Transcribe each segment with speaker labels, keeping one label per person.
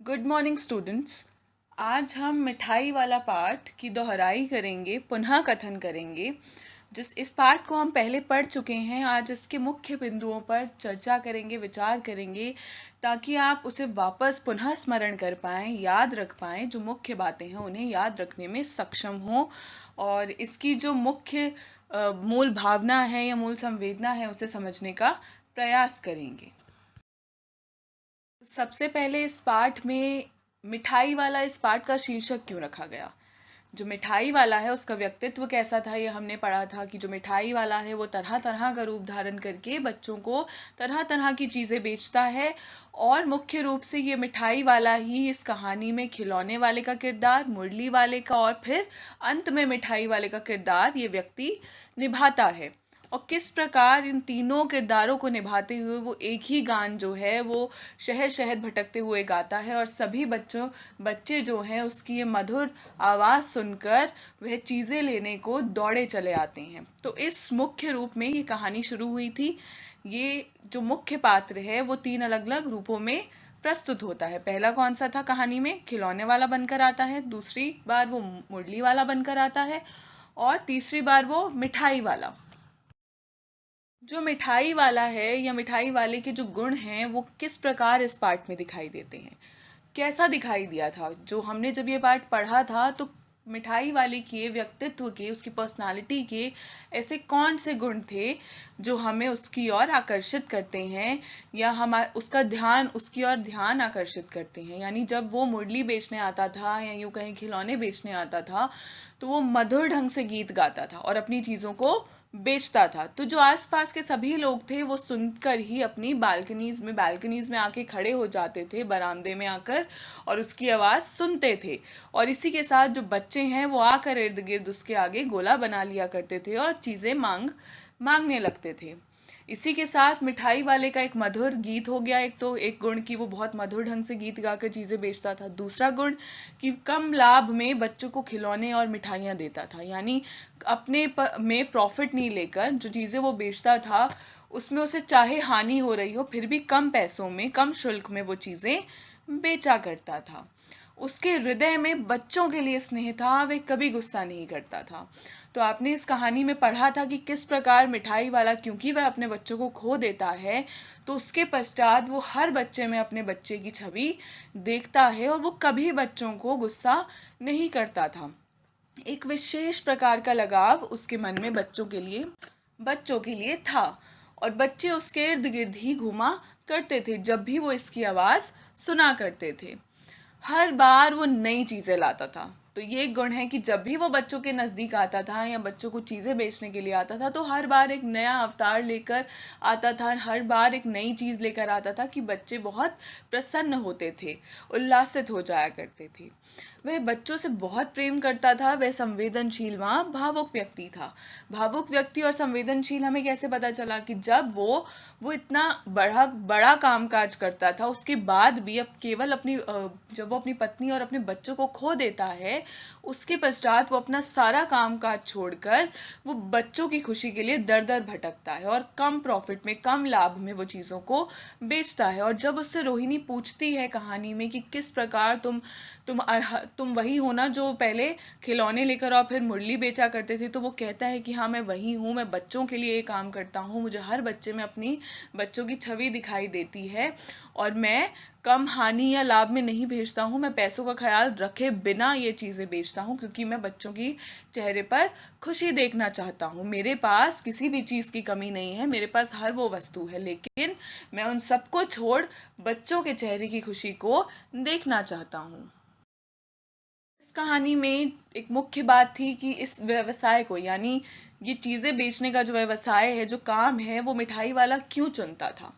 Speaker 1: Good morning students. आज हम मिठाई वाला पाठ की दोहराई करेंगे, पुनः कथन करेंगे। इस पाठ को हम पहले पढ़ चुके हैं। आज इसके मुख्य बिंदुओं पर चर्चा करेंगे, विचार करेंगे, ताकि आप उसे वापस पुनः स्मरण कर पाएँ, याद रख पाएँ। जो मुख्य बातें हैं उन्हें याद रखने में सक्षम हों और इसकी जो मुख्य मूल भावना है या मूल संवेदना है उसे समझने का प्रयास करेंगे। सबसे पहले इस पाठ में मिठाई वाला इस पाठ का शीर्षक क्यों रखा गया? जो मिठाई वाला है उसका व्यक्तित्व कैसा था, ये हमने पढ़ा था कि जो मिठाई वाला है वो तरह तरह का रूप धारण करके बच्चों को तरह तरह की चीज़ें बेचता है। और मुख्य रूप से ये मिठाई वाला ही इस कहानी में खिलौने वाले का किरदार, मुरली वाले का और फिर अंत में मिठाई वाले का किरदार ये व्यक्ति निभाता है। और किस प्रकार इन तीनों किरदारों को निभाते हुए वो एक ही गान जो है वो शहर शहर भटकते हुए गाता है और सभी बच्चे जो हैं उसकी ये मधुर आवाज़ सुनकर वह चीज़ें लेने को दौड़े चले आते हैं। तो इस मुख्य रूप में ये कहानी शुरू हुई थी। ये जो मुख्य पात्र है वो 3 अलग अलग रूपों में प्रस्तुत होता है। पहला कौन सा था? कहानी में खिलौने वाला बनकर आता है, दूसरी बार वो मुरली वाला बनकर आता है और तीसरी बार वो मिठाई वाला। जो मिठाई वाला है या मिठाई वाले के जो गुण हैं वो किस प्रकार इस पाठ में दिखाई देते हैं, कैसा दिखाई दिया था? जो हमने जब ये पाठ पढ़ा था तो मिठाई वाले के व्यक्तित्व के, उसकी पर्सनालिटी के ऐसे कौन से गुण थे जो हमें उसकी ओर आकर्षित करते हैं या हम उसका ध्यान, उसकी ओर ध्यान आकर्षित करते हैं। यानी जब वो मुरली बेचने आता था या यूँ कहीं खिलौने बेचने आता था तो वो मधुर ढंग से गीत गाता था और अपनी चीज़ों को बेचता था। तो जो आसपास के सभी लोग थे वो सुनकर ही अपनी बालकनीज में आके खड़े हो जाते थे, बरामदे में आकर, और उसकी आवाज़ सुनते थे। और इसी के साथ जो बच्चे हैं वो आकर इर्द गिर्द उसके आगे गोला बना लिया करते थे और चीज़ें मांगने लगते थे। इसी के साथ मिठाई वाले का एक मधुर गीत हो गया। एक गुण कि वो बहुत मधुर ढंग से गीत गाकर चीज़ें बेचता था। दूसरा गुण कि कम लाभ में बच्चों को खिलौने और मिठाइयाँ देता था। यानी में प्रॉफिट नहीं लेकर जो चीज़ें वो बेचता था उसमें उसे चाहे हानि हो रही हो फिर भी कम पैसों में, कम शुल्क में वो चीज़ें बेचा करता था। उसके हृदय में बच्चों के लिए स्नेह था, वे कभी गुस्सा नहीं करता था। तो आपने इस कहानी में पढ़ा था कि किस प्रकार मिठाई वाला, क्योंकि वह अपने बच्चों को खो देता है, तो उसके पश्चात वो हर बच्चे में अपने बच्चे की छवि देखता है और वो कभी बच्चों को गुस्सा नहीं करता था। एक विशेष प्रकार का लगाव उसके मन में बच्चों के लिए था और बच्चे उसके इर्द गिर्द ही घूमा करते थे जब भी वो इसकी आवाज़ सुना करते थे। हर बार वो नई चीज़ें लाता था। तो ये एक गुण है कि जब भी वो बच्चों के नज़दीक आता था या बच्चों को चीज़ें बेचने के लिए आता था तो हर बार एक नया अवतार लेकर आता था, हर बार एक नई चीज़ लेकर आता था कि बच्चे बहुत प्रसन्न होते थे, उल्लासित हो जाया करते थे। वह बच्चों से बहुत प्रेम करता था। वह संवेदनशील, वहाँ भावुक व्यक्ति था। भावुक व्यक्ति और संवेदनशील हमें कैसे पता चला? कि जब वो इतना बड़ा कामकाज करता था उसके बाद भी अब केवल जब वो अपनी पत्नी और अपने बच्चों को खो देता है उसके पश्चात वो अपना सारा कामकाज छोड़कर वो बच्चों की खुशी के लिए दर दर भटकता है और कम प्रॉफिट में, कम लाभ में वो चीज़ों को बेचता है। और जब उससे रोहिणी पूछती है कहानी में कि किस प्रकार तुम वही हो ना जो पहले खिलौने लेकर और फिर मुरली बेचा करते थे, तो वो कहता है कि हाँ मैं वही हूँ, मैं बच्चों के लिए ये काम करता हूँ, मुझे हर बच्चे में अपनी बच्चों की छवि दिखाई देती है और मैं कम हानि या लाभ में नहीं बेचता हूँ, मैं पैसों का ख्याल रखे बिना ये चीज़ें बेचता हूँ क्योंकि मैं बच्चों की चेहरे पर खुशी देखना चाहता हूँ। मेरे पास किसी भी चीज़ की कमी नहीं है, मेरे पास हर वो वस्तु है, लेकिन मैं उन सबको छोड़ बच्चों के चेहरे की खुशी को देखना चाहता हूँ। इस कहानी में एक मुख्य बात थी कि इस व्यवसाय को, यानी ये चीज़ें बेचने का जो व्यवसाय है, जो काम है, वो मिठाई वाला क्यों चुनता था?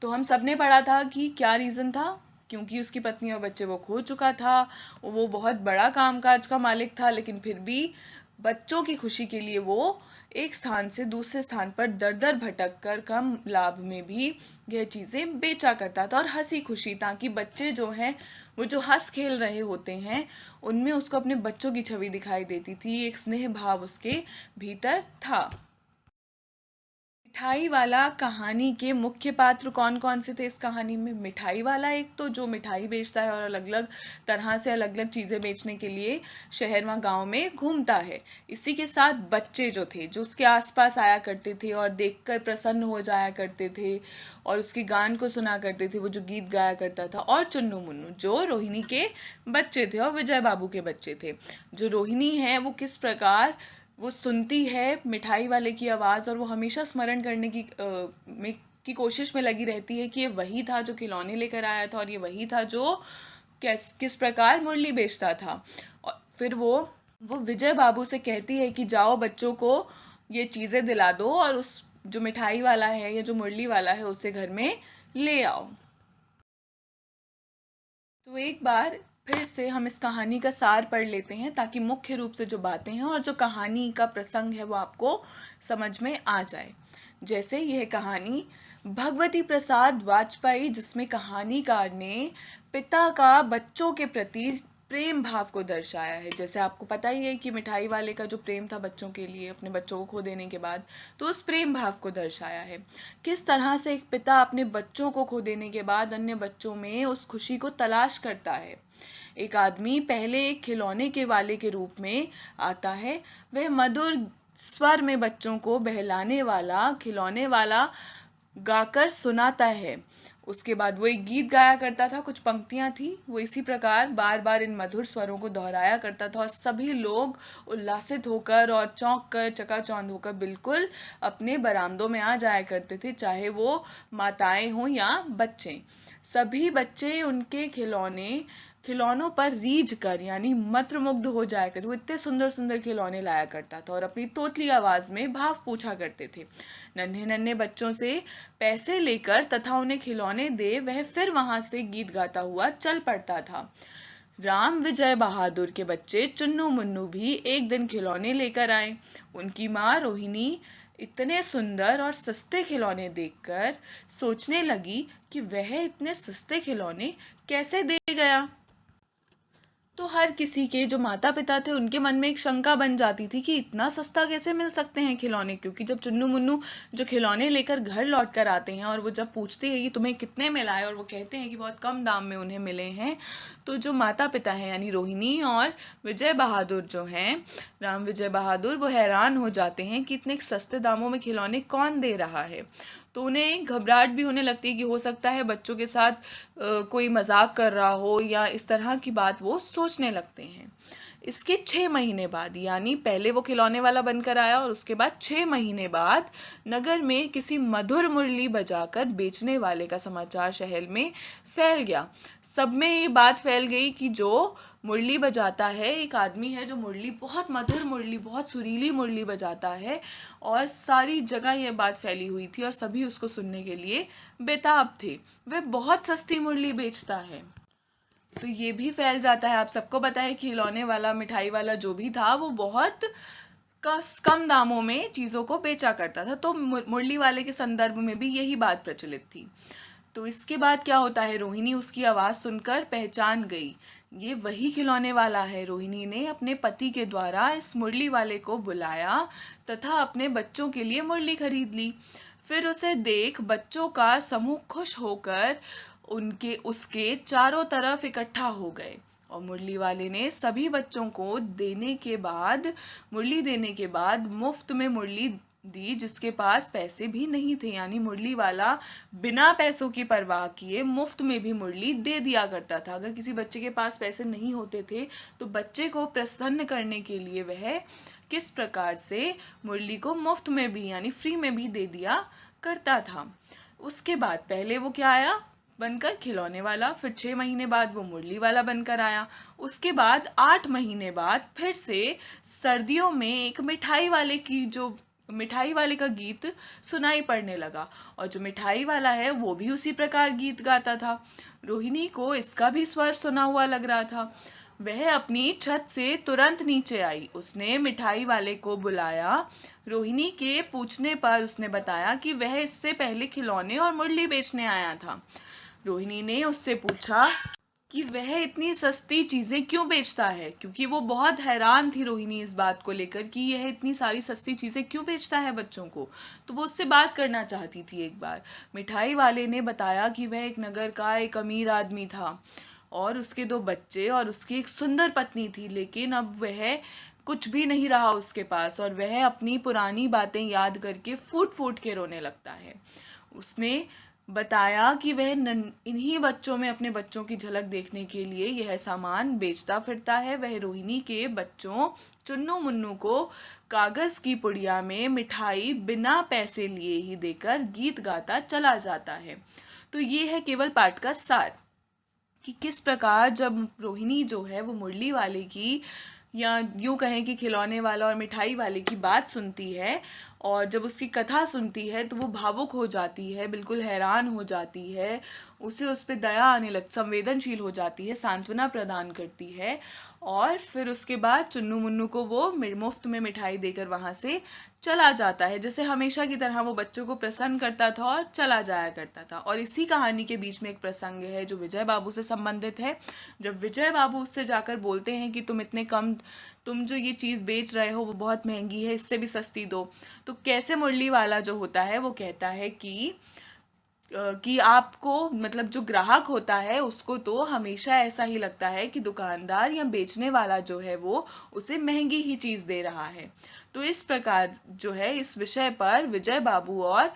Speaker 1: तो हम सब ने पढ़ा था कि क्या रीज़न था। क्योंकि उसकी पत्नी और बच्चे वो खो चुका था, वो बहुत बड़ा कामकाज का मालिक था, लेकिन फिर भी बच्चों की खुशी के लिए वो एक स्थान से दूसरे स्थान पर दर दर भटक कर कम लाभ में भी यह चीज़ें बेचा करता था और हंसी खुशी, ताकि बच्चे जो हैं वो जो हंस खेल रहे होते हैं उनमें उसको अपने बच्चों की छवि दिखाई देती थी, एक स्नेह भाव उसके भीतर था। मिठाई वाला कहानी के मुख्य पात्र कौन कौन से थे इस कहानी में? मिठाई वाला एक तो जो मिठाई बेचता है और अलग अलग तरह से अलग अलग चीज़ें बेचने के लिए शहर व गांव में घूमता है। इसी के साथ बच्चे जो थे, जो उसके आसपास आया करते थे और देखकर प्रसन्न हो जाया करते थे और उसके गान को सुना करते थे, वो जो गीत गाया करता था। और चुन्नू मुन्नू जो रोहिणी के बच्चे थे और विजय बाबू के बच्चे थे। जो रोहिणी है वो किस प्रकार वो सुनती है मिठाई वाले की आवाज़ और वो हमेशा स्मरण करने की कोशिश में लगी रहती है कि ये वही था जो खिलौने लेकर आया था और ये वही था जो किस प्रकार मुरली बेचता था। और फिर वो विजय बाबू से कहती है कि जाओ बच्चों को ये चीज़ें दिला दो और उस जो मिठाई वाला है या जो मुरली वाला है उसे घर में ले आओ। तो एक बार फिर से हम इस कहानी का सार पढ़ लेते हैं ताकि मुख्य रूप से जो बातें हैं और जो कहानी का प्रसंग है वो आपको समझ में आ जाए। जैसे यह कहानी भगवती प्रसाद वाजपेयी, जिसमें कहानीकार ने पिता का बच्चों के प्रति प्रेम भाव को दर्शाया है। जैसे आपको पता ही है कि मिठाई वाले का जो प्रेम था बच्चों के लिए अपने बच्चों को खो देने के बाद, तो उस प्रेम भाव को दर्शाया है। किस तरह से एक पिता अपने बच्चों को खो देने के बाद अन्य बच्चों में उस खुशी को तलाश करता है। एक आदमी पहले एक खिलौने के वाले के रूप में आता है, वह मधुर स्वर में बच्चों को बहलाने वाला खिलौने वाला गाकर सुनाता है। उसके बाद वो एक गीत गाया करता था, कुछ पंक्तियां थी, वो इसी प्रकार बार बार इन मधुर स्वरों को दोहराया करता था और सभी लोग उल्लासित होकर और चौंक कर चकाचौंध होकर बिल्कुल अपने बरामदों में आ जाया करते थे, चाहे वो माताएं हों या बच्चे। सभी बच्चे उनके खिलौनों पर रीझ कर यानी मंत्रमुग्ध हो जाया करते। वो इतने सुंदर सुंदर खिलौने लाया करता था और अपनी तोतली आवाज़ में भाव पूछा करते थे। नन्हे नन्हे बच्चों से पैसे लेकर तथा उन्हें खिलौने दे वह फिर वहाँ से गीत गाता हुआ चल पड़ता था। राम विजय बहादुर के बच्चे चुन्नू मुन्नू भी एक दिन खिलौने लेकर आए। उनकी माँ रोहिणी इतने सुंदर और सस्ते खिलौने देखकर सोचने लगी कि वह इतने सस्ते खिलौने कैसे दे गया। तो हर किसी के जो माता पिता थे उनके मन में एक शंका बन जाती थी कि इतना सस्ता कैसे मिल सकते हैं खिलौने, क्योंकि जब चुन्नू मुन्नू जो खिलौने लेकर घर लौट कर आते हैं और वो जब पूछते हैं कि तुम्हें कितने में लाए और वो कहते हैं कि बहुत कम दाम में उन्हें मिले हैं, तो जो माता पिता हैं यानी रोहिणी और विजय बहादुर जो हैं, राम विजय बहादुर, वो हैरान हो जाते हैं कि इतने सस्ते दामों में खिलौने कौन दे रहा है। तो उन्हें घबराहट भी होने लगती है कि हो सकता है बच्चों के साथ कोई मजाक कर रहा हो या इस तरह की बात वो सोचने लगते हैं। इसके 6 महीने बाद, यानी पहले वो खिलौने वाला बनकर आया और उसके बाद 6 महीने बाद नगर में किसी मधुर मुरली बजाकर बेचने वाले का समाचार शहर में फैल गया। सब में ये बात फैल गई कि जो मुरली बजाता है एक आदमी है जो मुरली, बहुत मधुर मुरली, बहुत सुरीली मुरली बजाता है, और सारी जगह ये बात फैली हुई थी और सभी उसको सुनने के लिए बेताब थे। वह बहुत सस्ती मुरली बेचता है। तो ये भी फैल जाता है। आप सबको पता है कि खिलौने वाला, मिठाई वाला जो भी था वो बहुत कम दामों में चीज़ों को बेचा करता था। तो मुरली वाले के संदर्भ में भी यही बात प्रचलित थी। तो इसके बाद क्या होता है, रोहिणी उसकी आवाज़ सुनकर पहचान गई, ये वही खिलौने वाला है। रोहिणी ने अपने पति के द्वारा इस मुरली वाले को बुलाया तथा अपने बच्चों के लिए मुरली खरीद ली। फिर उसे देख बच्चों का समूह खुश होकर उसके चारों तरफ इकट्ठा हो गए और मुरली वाले ने सभी बच्चों को मुरली देने के बाद मुफ्त में मुरली दी, जिसके पास पैसे भी नहीं थे। यानी मुरली वाला बिना पैसों की परवाह किए मुफ्त में भी मुरली दे दिया करता था। अगर किसी बच्चे के पास पैसे नहीं होते थे तो बच्चे को प्रसन्न करने के लिए वह किस प्रकार से मुरली को मुफ्त में भी यानी फ्री में भी दे दिया करता था। उसके बाद पहले वो क्या आया बनकर खिलौने वाला, फिर 6 महीने बाद वो मुरली वाला बनकर आया। उसके बाद 8 महीने बाद फिर से सर्दियों में एक मिठाई वाले का गीत सुनाई पड़ने लगा और जो मिठाई वाला है वो भी उसी प्रकार गीत गाता था। रोहिणी को इसका भी स्वर सुना हुआ लग रहा था। वह अपनी छत से तुरंत नीचे आई। उसने मिठाई वाले को बुलाया। रोहिणी के पूछने पर उसने बताया कि वह इससे पहले खिलौने और मुरली बेचने आया था। रोहिणी ने उससे पूछा कि वह इतनी सस्ती चीज़ें क्यों बेचता है, क्योंकि वो बहुत हैरान थी रोहिणी इस बात को लेकर कि यह इतनी सारी सस्ती चीज़ें क्यों बेचता है बच्चों को। तो वो उससे बात करना चाहती थी एक बार। मिठाई वाले ने बताया कि वह एक नगर का एक अमीर आदमी था और उसके 2 बच्चे और उसकी एक सुंदर पत्नी थी, लेकिन अब वह कुछ भी नहीं रहा उसके पास और वह अपनी पुरानी बातें याद करके फूट फूट के रोने लगता है। उसने बताया कि वह इन्हीं बच्चों में अपने बच्चों की झलक देखने के लिए यह सामान बेचता फिरता है। वह रोहिणी के बच्चों चुन्नू मुन्नू को कागज़ की पुड़िया में मिठाई बिना पैसे लिए ही देकर गीत गाता चला जाता है। तो ये है केवल पाठ का सार कि किस प्रकार जब रोहिणी जो है वो मुरली वाले की या यूँ कहें कि खिलौने वाला और मिठाई वाले की बात सुनती है और जब उसकी कथा सुनती है तो वो भावुक हो जाती है, बिल्कुल हैरान हो जाती है, उसे उस पर दया आने लग संवेदनशील हो जाती है, सांत्वना प्रदान करती है और फिर उसके बाद चुन्नू मुन्नू को वो मुफ्त में मिठाई देकर वहाँ से चला जाता है, जैसे हमेशा की तरह वो बच्चों को प्रसन्न करता था और चला जाया करता था। और इसी कहानी के बीच में एक प्रसंग है जो विजय बाबू से संबंधित है। जब विजय बाबू उससे जाकर बोलते हैं कि तुम जो ये चीज़ बेच रहे हो वो बहुत महंगी है, इससे भी सस्ती दो, तो कैसे मुरली वाला जो होता है वो कहता है कि आपको मतलब जो ग्राहक होता है उसको तो हमेशा ऐसा ही लगता है कि दुकानदार या बेचने वाला जो है वो उसे महंगी ही चीज़ दे रहा है। तो इस प्रकार जो है इस विषय पर विजय बाबू और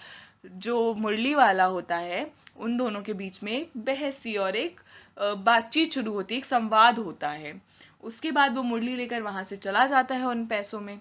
Speaker 1: जो मुरली वाला होता है उन दोनों के बीच में एक बहस सी और एक बातचीत शुरू होती है, एक संवाद होता है। उसके बाद वो मुरली लेकर वहाँ से चला जाता है उन पैसों में।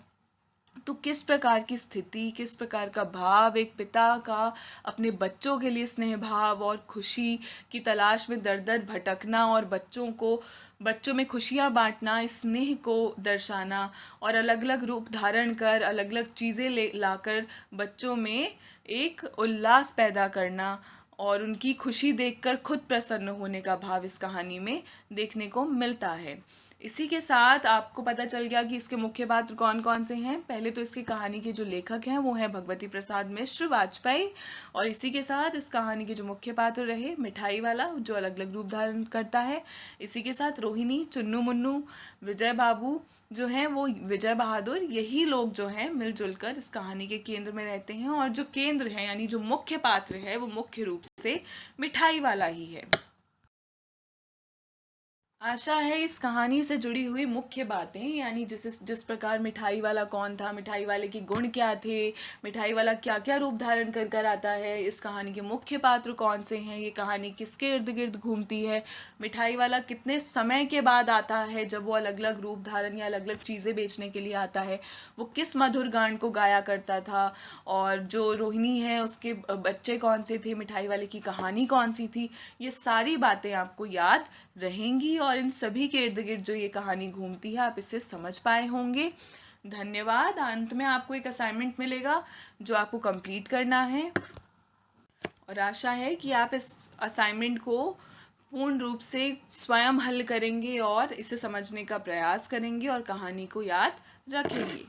Speaker 1: तो किस प्रकार की स्थिति, किस प्रकार का भाव एक पिता का अपने बच्चों के लिए स्नेह भाव और खुशी की तलाश में दर दर भटकना और बच्चों में खुशियाँ बांटना, इस स्नेह को दर्शाना और अलग अलग रूप धारण कर अलग अलग चीज़ें लाकर बच्चों में एक उल्लास पैदा करना और उनकी खुशी देखकर खुद प्रसन्न होने का भाव इस कहानी में देखने को मिलता है। इसी के साथ आपको पता चल गया कि इसके मुख्य पात्र कौन कौन से हैं। पहले तो इसकी कहानी के जो लेखक हैं वो हैं भगवती प्रसाद मिश्र वाजपेयी, और इसी के साथ इस कहानी के जो मुख्य पात्र रहे मिठाई वाला जो अलग अलग रूप धारण करता है, इसी के साथ रोहिणी, चुन्नू मुन्नू, विजय बाबू जो हैं वो विजय बहादुर, यही लोग जो हैं मिलजुल कर इस कहानी के केंद्र में रहते हैं और जो केंद्र है यानी जो मुख्य पात्र है वो मुख्य रूप से मिठाई वाला ही है। आशा है इस कहानी से जुड़ी हुई मुख्य बातें यानी जिस प्रकार मिठाई वाला कौन था, मिठाई वाले के गुण क्या थे, मिठाई वाला क्या क्या रूप धारण कर कर आता है, इस कहानी के मुख्य पात्र कौन से हैं, ये कहानी किसके इर्द गिर्द घूमती है, मिठाई वाला कितने समय के बाद आता है जब वो अलग अलग रूप धारण या अलग अलग चीज़ें बेचने के लिए आता है, वो किस मधुर गान को गाया करता था, और जो रोहिणी है उसके बच्चे कौन से थे, मिठाई वाले की कहानी कौन सी थी, ये सारी बातें आपको याद रहेंगी और इन सभी के इर्द गिर्द जो ये कहानी घूमती है आप इसे समझ पाए होंगे। धन्यवाद। अंत में आपको एक असाइनमेंट मिलेगा जो आपको कंप्लीट करना है और आशा है कि आप इस असाइनमेंट को पूर्ण रूप से स्वयं हल करेंगे और इसे समझने का प्रयास करेंगे और कहानी को याद रखेंगे।